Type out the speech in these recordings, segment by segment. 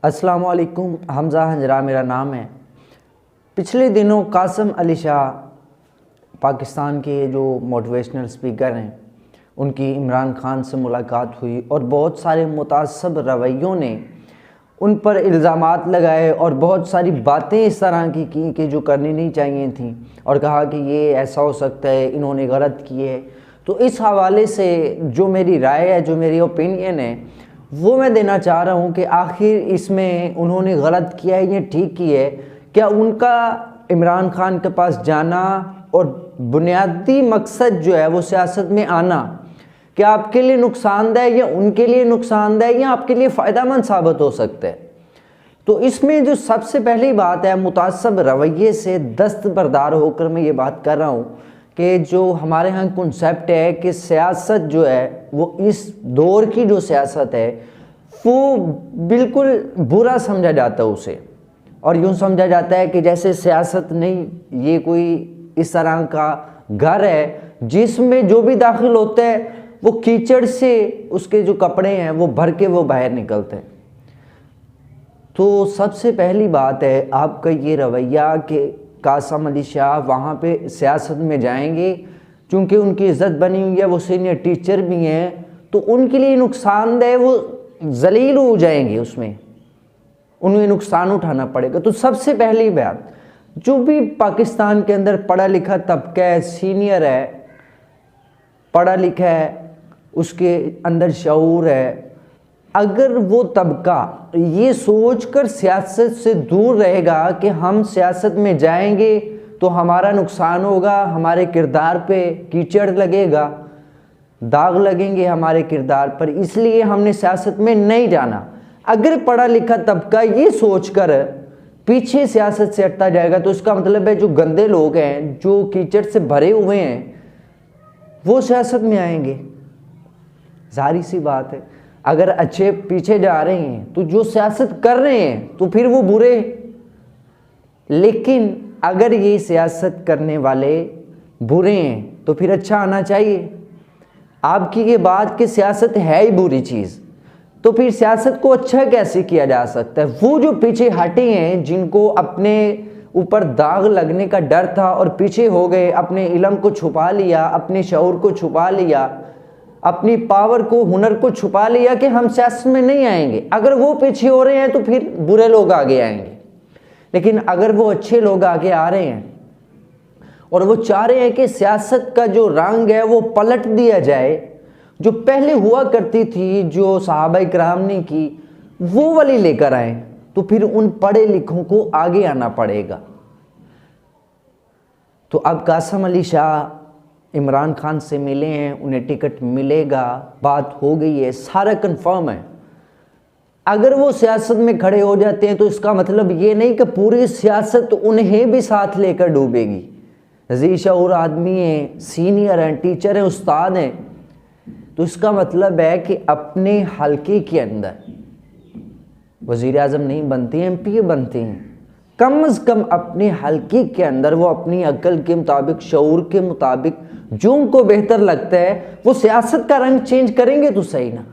अस्सलाम वालेकुम। हमज़ा हंजरा मेरा नाम है। पिछले दिनों कासिम अली शाह पाकिस्तान के जो मोटिवेशनल स्पीकर हैं उनकी इमरान खान से मुलाकात हुई और बहुत सारे मुतासब रवैयों ने उन पर इल्ज़ामात लगाए और बहुत सारी बातें इस तरह की कि जो करनी नहीं चाहिए थी और कहा कि ये ऐसा हो सकता है, इन्होंने गलत किए है। तो इस हवाले से जो मेरी राय है, जो मेरी ओपिनियन है, वो मैं देना चाह रहा हूँ कि आखिर इसमें उन्होंने गलत किया है या ठीक किया है। क्या उनका इमरान खान के पास जाना और बुनियादी मकसद जो है वो सियासत में आना क्या आपके लिए नुकसानदेह या उनके लिए नुकसानदेह या आपके लिए फ़ायदेमंद साबित हो सकता है? तो इसमें जो सबसे पहली बात है, मुतासब रवैये से दस्तबरदार होकर मैं ये बात कर रहा हूँ कि जो हमारे यहाँ कॉन्सेप्ट है कि सियासत जो है वो इस दौर की जो सियासत है वो बिल्कुल बुरा समझा जाता है उसे, और यूँ समझा जाता है कि जैसे सियासत नहीं, ये कोई इस तरह का घर है जिसमें जो भी दाखिल होता है वो कीचड़ से उसके जो कपड़े हैं वो भर के वो बाहर निकलते हैं। तो सबसे पहली बात है आपका ये रवैया कि कासिम अली शाह वहाँ पे सियासत में जाएंगे, चूँकि उनकी इज़्ज़त बनी हुई है, वो सीनियर टीचर भी हैं, तो उनके लिए नुकसानदेह, वो जलील हो जाएंगे, उसमें उन्हें नुकसान उठाना पड़ेगा। तो सबसे पहली बात, जो भी पाकिस्तान के अंदर पढ़ा लिखा तबका है, सीनियर है, पढ़ा लिखा है, उसके अंदर शऊर है, अगर वो तबका ये सोचकर सियासत से दूर रहेगा कि हम सियासत में जाएंगे तो हमारा नुकसान होगा, हमारे किरदार पे कीचड़ लगेगा, दाग लगेंगे हमारे किरदार पर, इसलिए हमने सियासत में नहीं जाना, अगर पढ़ा लिखा तबका ये सोचकर पीछे सियासत से हटता जाएगा तो इसका मतलब है जो गंदे लोग हैं, जो कीचड़ से भरे हुए हैं, वो सियासत में आएंगे। जाहिर सी बात है, अगर अच्छे पीछे जा रहे हैं तो जो सियासत कर रहे हैं तो फिर वो बुरे। लेकिन अगर ये सियासत करने वाले बुरे हैं तो फिर अच्छा आना चाहिए। आपकी ये बात कि सियासत है ही बुरी चीज़, तो फिर सियासत को अच्छा कैसे किया जा सकता है? वो जो पीछे हटे हैं, जिनको अपने ऊपर दाग लगने का डर था और पीछे हो गए, अपने इल्म को छुपा लिया, अपने शऊर को छुपा लिया, अपनी पावर को, हुनर को छुपा लिया कि हम सियासत में नहीं आएंगे, अगर वो पीछे हो रहे हैं तो फिर बुरे लोग आगे आएंगे। लेकिन अगर वो अच्छे लोग आगे आ रहे हैं और वो चाह रहे हैं कि सियासत का जो रंग है वो पलट दिया जाए, जो पहले हुआ करती थी, जो सहाबा इकराम ने की, वो वाली लेकर आए, तो फिर उन पढ़े लिखों को आगे आना पड़ेगा। तो अब कासिम अली शाह इमरान खान से मिले हैं, उन्हें टिकट मिलेगा, बात हो गई है, सारा कंफर्म है। अगर वो सियासत में खड़े हो जाते हैं तो इसका मतलब ये नहीं कि पूरी सियासत उन्हें भी साथ लेकर डूबेगी। जी शऊर आदमी हैं, सीनियर हैं, टीचर हैं, उस्ताद हैं, तो इसका मतलब है कि अपने हल्के के अंदर वज़ीर आज़म नहीं बनते हैं, MP बनते हैं, कम अज़ कम अपने हल्के के अंदर वो अपनी अक्ल के मुताबिक, शऊर के मुताबिक जो उनको बेहतर लगता है वो सियासत का रंग चेंज करेंगे तो सही ना।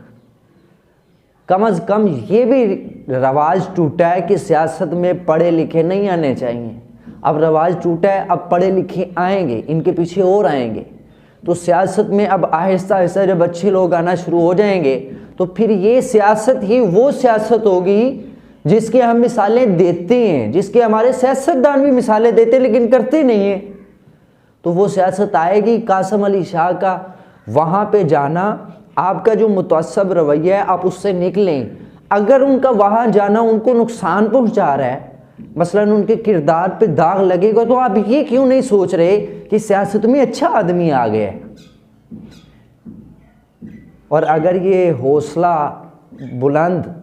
कम अज़ कम ये भी रवाज टूटा है कि सियासत में पढ़े लिखे नहीं आने चाहिए। अब रवाज टूटा है, अब पढ़े लिखे आएंगे, इनके पीछे और आएंगे, तो सियासत में अब आहिस्ता आहिस्ता जब अच्छे लोग आना शुरू हो जाएंगे तो फिर ये सियासत ही वो सियासत होगी जिसकी हम मिसालें देते हैं, जिसके हमारे सियासतदान भी मिसालें देते हैं लेकिन करते नहीं हैं। तो वो सियासत आएगी। कासिम अली शाह का वहाँ पे जाना, आपका जो मुतअस्सब रवैया है आप उससे निकलें। अगर उनका वहाँ जाना उनको नुकसान पहुँचा रहा है, मसलन उनके किरदार पे दाग लगेगा, तो आप ये क्यों नहीं सोच रहे कि सियासत में अच्छा आदमी आ गया है? और अगर ये हौसला बुलंद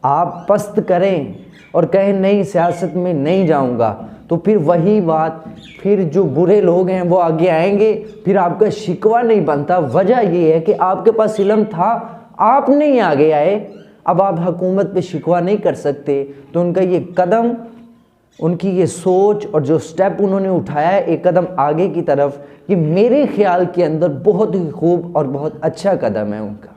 आप पस्त करें और कहें नहीं सियासत में नहीं जाऊंगा, तो फिर वही बात, फिर जो बुरे लोग हैं वो आगे आएंगे, फिर आपका शिकवा नहीं बनता। वजह ये है कि आपके पास इल्म था, आप नहीं आगे आए, अब आप हुकूमत पे शिकवा नहीं कर सकते। तो उनका ये कदम, उनकी ये सोच और जो स्टेप उन्होंने उठाया है एक कदम आगे की तरफ, ये मेरे ख्याल के अंदर बहुत ही खूब और बहुत अच्छा कदम है उनका।